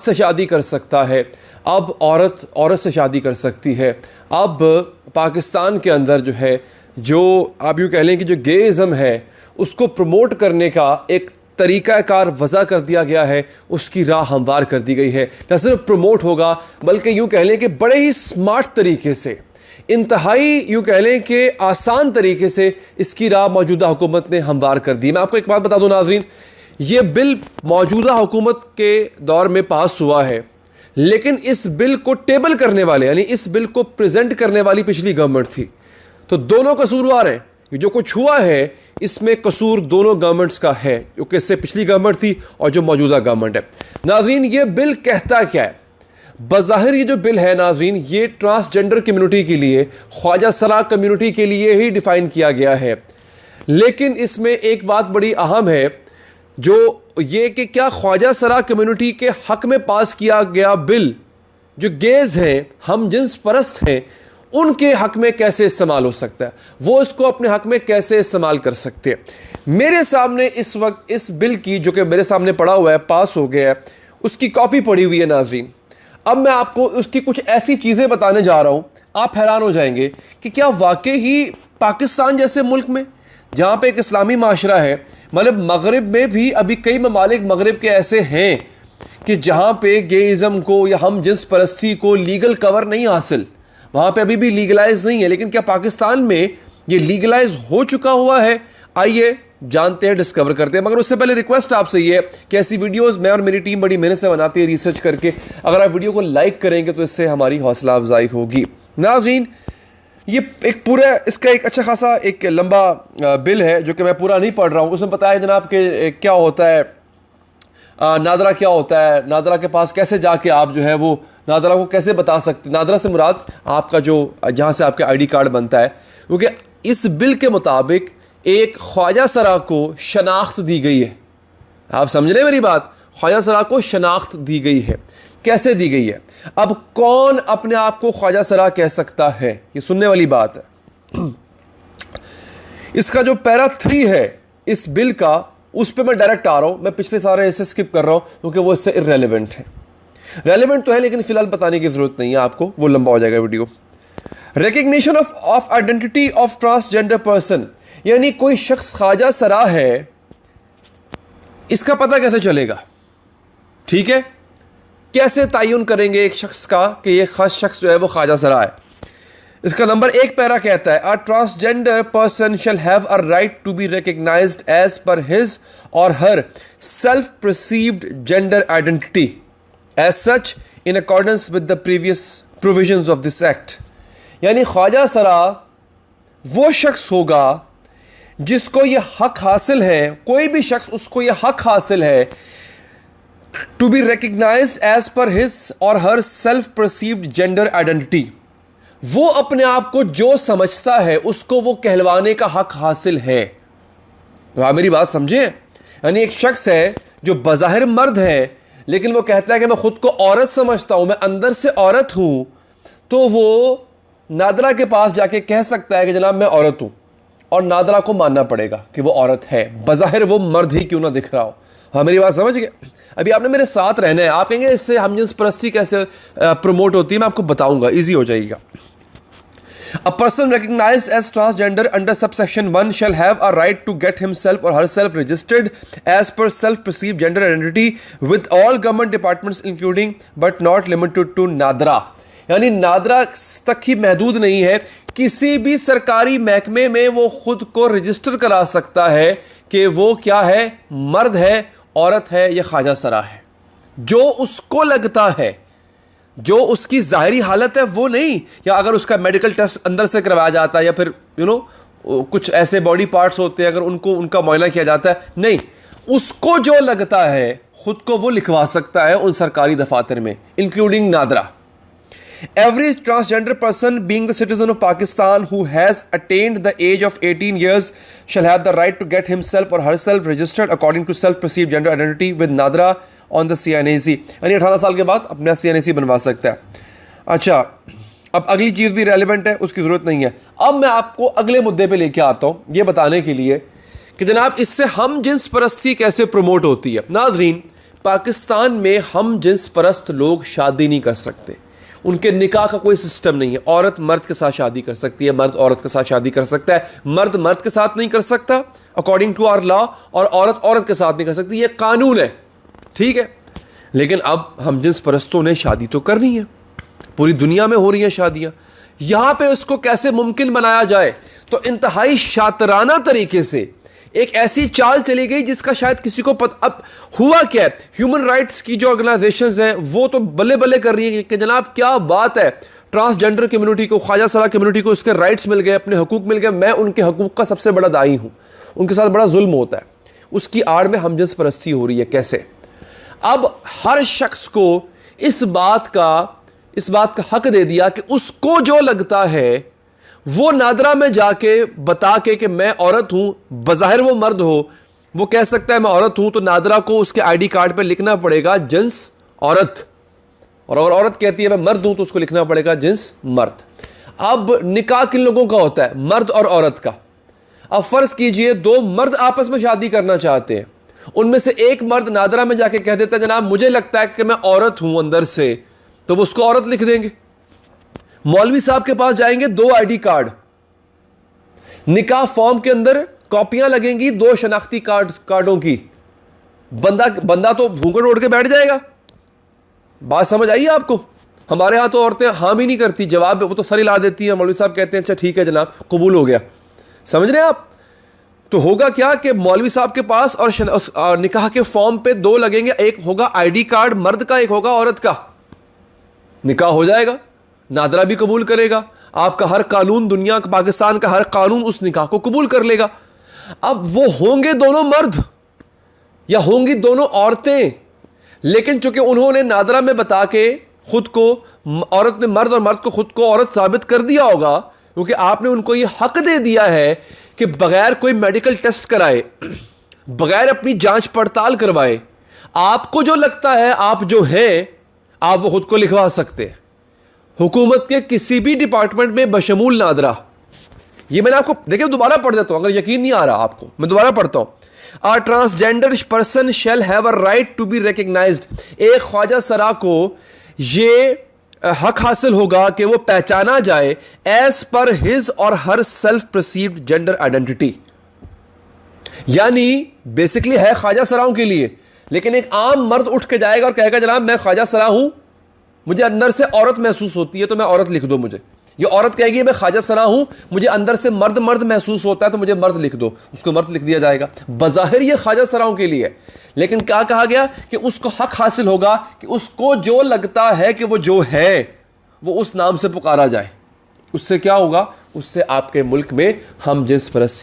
से शादी कर सकता है, अब औरत औरत से शादी कर सकती है। अब पाकिस्तान के अंदर जो है, जो आप यूँ कह लें कि जो गेइज़म है उसको प्रमोट करने का एक तरीक़ाकार वज़ा कर दिया गया है, उसकी राह हमवार कर दी गई है। न सिर्फ प्रमोट होगा बल्कि यूँ कह लें कि बड़े ही स्मार्ट तरीके से, इंतहाई यूँ कह लें कि आसान तरीके से इसकी राह मौजूदा हुकूमत ने हमवार कर दी। मैं आपको एक बात बता दूँ नाज़रीन, ये बिल मौजूदा हुकूमत के दौर में पास हुआ है, लेकिन इस बिल को टेबल करने वाले यानी इस बिल को प्रेजेंट करने वाली पिछली गवर्नमेंट थी। तो दोनों कसूरवार हैं। जो कुछ हुआ है इसमें कसूर दोनों गवर्नमेंट्स का है, क्योंकि इससे पिछली गवर्नमेंट थी और जो मौजूदा गवर्नमेंट है। नाजरीन, ये बिल कहता क्या है? बज़ाहिर ये जो बिल है नाजरीन, ये ट्रांसजेंडर कम्युनिटी के लिए, ख्वाजा सरा कम्युनिटी के लिए ही डिफ़ाइन किया गया है। लेकिन इसमें एक बात बड़ी अहम है, जो ये कि क्या ख्वाजा सरा कम्युनिटी के हक़ में पास किया गया बिल जो गेज़ हैं, हम जिन्स परस्त हैं, उनके हक़ में कैसे इस्तेमाल हो सकता है, वो इसको अपने हक़ में कैसे इस्तेमाल कर सकते हैं। मेरे सामने इस वक्त इस बिल की, जो कि मेरे सामने पड़ा हुआ है, पास हो गया है, उसकी कॉपी पड़ी हुई है नाजरीन। अब मैं आपको उसकी कुछ ऐसी चीज़ें बताने जा रहा हूँ, आप हैरान हो जाएंगे कि क्या वाकई ही पाकिस्तान जैसे मुल्क में, जहाँ पे एक इस्लामी माशरा है, मतलब मगरिब में भी अभी कई ममालिक मगरिब के ऐसे हैं कि जहाँ पे गेइज़म को या हम जिन्स परस्ती को लीगल कवर नहीं हासिल, वहाँ पे अभी भी लीगलाइज नहीं है। लेकिन क्या पाकिस्तान में ये लीगलाइज हो चुका हुआ है? आइए जानते हैं, डिस्कवर करते हैं। मगर उससे पहले रिक्वेस्ट आपसे ये है कि ऐसी वीडियोस मैं और मेरी टीम बड़ी मेहनत से बनाती है, रिसर्च करके। अगर आप वीडियो को लाइक करेंगे तो इससे हमारी हौसला अफजाई होगी। नाज़रीन, ये एक पूरा इसका एक अच्छा खासा एक लंबा बिल है जो कि मैं पूरा नहीं पढ़ रहा हूँ। उसमें बताया जनाब कि क्या होता है, नादरा क्या होता है, नादरा के पास कैसे जाके आप जो है वो नादरा को कैसे बता सकते। नादरा से मुराद आपका जो जहाँ से आपका आईडी कार्ड बनता है, क्योंकि इस बिल के मुताबिक एक ख्वाजा सरा को शनाख्त दी गई है। आप समझ रहे हैं मेरी बात? ख्वाजा सरा को शनाख्त दी गई है। कैसे दी गई है? अब कौन अपने आप को ख्वाजा सरा कह सकता है? ये सुनने वाली बात है। इसका जो पैरा 3 है इस बिल का, उस पर मैं डायरेक्ट आ रहा हूं। मैं पिछले सारे ऐसे स्किप कर रहा हूं क्योंकि वो इससे इररेलेवेंट है। रेलेवेंट तो है लेकिन फिलहाल बताने की जरूरत नहीं है आपको, वो लंबा हो जाएगा video. Recognition of identity of transgender person, यानी कोई शख्स ख्वाजा सरा है, इसका पता कैसे चलेगा? ठीक है, कैसे तयन करेंगे एक शख्स का कि ये खास शख्स जो है वो ख्वाजा सरा है? इसका नंबर 1 पैरा कहता है, a transgender person shall have a right to be recognised as per his or her self perceived gender identity as such in accordance with the previous provisions of this act. यानी ख्वाजा सरा वो शख्स होगा जिसको ये हक हासिल है, कोई भी शख्स उसको ये हक हासिल है to be recognised as per his or her self perceived gender identity. वो अपने आप को जो समझता है उसको वो कहलवाने का हक हासिल है। तो आप मेरी बात समझे? यानी एक शख्स है जो बज़ाहिर मर्द है लेकिन वो कहता है कि मैं खुद को औरत समझता हूं, मैं अंदर से औरत हूं, तो वो नादरा के पास जाके कह सकता है कि जनाब मैं औरत हूं, और नादरा को मानना पड़ेगा कि वो औरत है, बज़ाहिर वो मर्द ही क्यों ना दिख रहा हो। हाँ, मेरी बात समझ गए? अभी आपने मेरे साथ रहना है। आप कहेंगे इससे हमजिन्स परस्ती कैसे प्रमोट होती है, मैं आपको बताऊंगा, ईजी हो जाएगा। A person recognized as transgender under subsection 1 shall have a right to get himself or herself registered as per self-perceived gender identity with all government departments including but not limited to NADRA. यानी नादरा तक ही महदूद नहीं है, किसी भी सरकारी महकमे में वो खुद को रजिस्टर करा सकता है कि वो क्या है, मर्द है, औरत है या ख्वाजा सरा है। जो उसको लगता है, जो उसकी ज़ाहिरी हालत है वो नहीं, या अगर उसका मेडिकल टेस्ट अंदर से करवाया जाता है या फिर कुछ ऐसे बॉडी पार्ट्स होते हैं अगर उनको उनका मुआयना किया जाता है, नहीं, उसको जो लगता है खुद को वो लिखवा सकता है उन सरकारी दफातर में, including NADRA. Every transgender person being the citizen of Pakistan who has attained the age of 18 years shall have the right to get himself or herself registered according to self-perceived gender identity with NADRA on the CNAC। यानी 18 साल के बाद अपना CNAC बनवा सकता है। अच्छा, अब अगली चीज़ भी रेलिवेंट है, उसकी ज़रूरत नहीं है। अब मैं आपको अगले मुद्दे पे लेके आता हूँ, ये बताने के लिए कि जनाब इससे हम जिन्स परस्ती कैसे प्रमोट होती है। नाजरीन, पाकिस्तान में हम जिन्स परस्त लोग शादी नहीं कर सकते, उनके निकाह का कोई सिस्टम नहीं है। औरत मर्द के साथ शादी कर सकती है, मर्द औरत के साथ शादी कर सकता है, मर्द मर्द के साथ नहीं कर सकता अकॉर्डिंग टू आवर लॉ, और औरत औरत के साथ नहीं कर सकती, ये कानून है, ठीक है। लेकिन अब हम जिन्स परस्तों ने शादी तो करनी है, पूरी दुनिया में हो रही हैं शादियां, यहां पे उसको कैसे मुमकिन बनाया जाए? तो इंतहाई शातराना तरीके से एक ऐसी चाल चली गई जिसका शायद किसी को पता। अब हुआ क्या है, ह्यूमन राइट्स की जो ऑर्गेनाइजेशंस हैं वो तो बल्ले बल्ले कर रही है कि जनाब क्या बात है, ट्रांसजेंडर कम्युनिटी को, ख्वाजा सरा कम्युनिटी को उसके राइट्स मिल गए, अपने हकूक मिल गए, मैं उनके हकूक का सबसे बड़ा दाई हूं, उनके साथ बड़ा जुल्म होता है। उसकी आड़ में हमजिन्स परस्ती हो रही है। कैसे? अब हर शख्स को इस बात का हक दे दिया कि उसको जो लगता है वो नादरा में जाके बता के कि मैं औरत हूं, बज़ाहिर वो मर्द हो, वो कह सकता है मैं औरत हूं, तो नादरा को उसके आईडी कार्ड पे लिखना पड़ेगा जिन्स औरत, और अगर औरत कहती है मैं मर्द हूं तो उसको लिखना पड़ेगा जिन्स मर्द। अब निकाह किन लोगों का होता है? मर्द और औरत का। अब फर्ज कीजिए दो मर्द आपस में शादी करना चाहते हैं, उनमें से एक मर्द नादरा में जाके कह देता है जनाब मुझे लगता है कि मैं औरत हूं अंदर से, तो वो उसको औरत लिख देंगे। मौलवी साहब के पास जाएंगे, 2 आईडी कार्ड, निकाह फॉर्म के अंदर कॉपियां लगेंगी 2 शनाख्ती कार्डों की, बंदा तो भूखड़ ओढ़ के बैठ जाएगा। बात समझ आई आपको? हमारे यहां तो औरतें हामी नहीं करती, जवाब वो तो सर हिला देती है, मौलवी साहब कहते हैं अच्छा ठीक है जनाब कबूल हो गया। समझ रहे हैं आप? तो होगा क्या कि मौलवी साहब के पास और निकाह के फॉर्म पे 2 लगेंगे, एक होगा आईडी कार्ड मर्द का, एक होगा औरत का, निकाह हो जाएगा, नादरा भी कबूल करेगा, आपका हर कानून, दुनिया का पाकिस्तान का हर कानून उस निकाह को कबूल कर लेगा। अब वो होंगे दोनों मर्द या होंगी दोनों औरतें, लेकिन चूंकि उन्होंने नादरा में बता के खुद को औरत ने मर्द और मर्द को खुद को औरत साबित कर दिया होगा, क्योंकि आपने उनको ये हक दे दिया है कि बगैर कोई मेडिकल टेस्ट कराए, बगैर अपनी जांच पड़ताल करवाए, आपको जो लगता है आप जो हैं आप वो खुद को लिखवा सकते हैं हुकूमत के किसी भी डिपार्टमेंट में बशमूल नादरा। ये मैंने आपको देखिए दोबारा पढ़ देता हूं, अगर यकीन नहीं आ रहा आपको मैं दोबारा पढ़ता हूं। A transgender person shall have a right to be recognised. एक ख्वाजा सरा को ये हक हासिल होगा कि वो पहचाना जाए as per his or her self perceived gender identity. यानी बेसिकली है ख्वाजा सराओं के लिए, लेकिन एक आम मर्द उठ के जाएगा और कहेगा जनाब मैं ख्वाजा सरा हूं, मुझे अंदर से औरत महसूस होती है तो मैं औरत लिख दो मुझे। ये औरत कहेगी मैं ख्वाजा सरा हूं, मुझे अंदर से मर्द महसूस होता है तो मुझे मर्द लिख दो, उसको मर्द लिख दिया जाएगा। बज़ाहिर ये ख्वाजा सराओं के लिए, लेकिन क्या कहा गया कि उसको हक हासिल होगा कि उसको जो लगता है कि वो जो है वो उस नाम से पुकारा जाए। उससे क्या होगा? उससे आपके मुल्क में हम जिन्स परस्ती